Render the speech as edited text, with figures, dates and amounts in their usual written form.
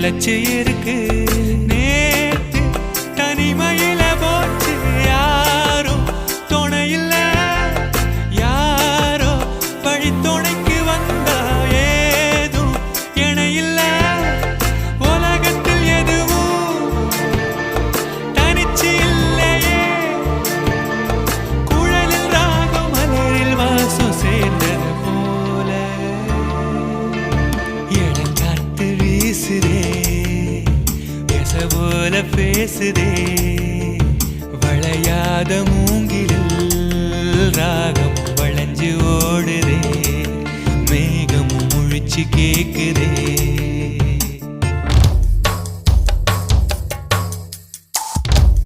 நிலச்சி இருக்கு நேத்து தனிமையில போச்சு யாரும் துணையில்ல யாரோ வழி துணைக்கு வந்தா ஏதும் இணையில்ல உலகத்தில் எதுவும் தனிச்சு இல்லையே குழலில் ராகம் மலரில் வாசம் சேர்ந்தது போல இடங்காத்து வீசுதே போல பேசுதே வளையாத மூங்கிலில் ராகம் வளைஞ்சு ஓடுதே மேகம் முழிச்சு கேக்குதே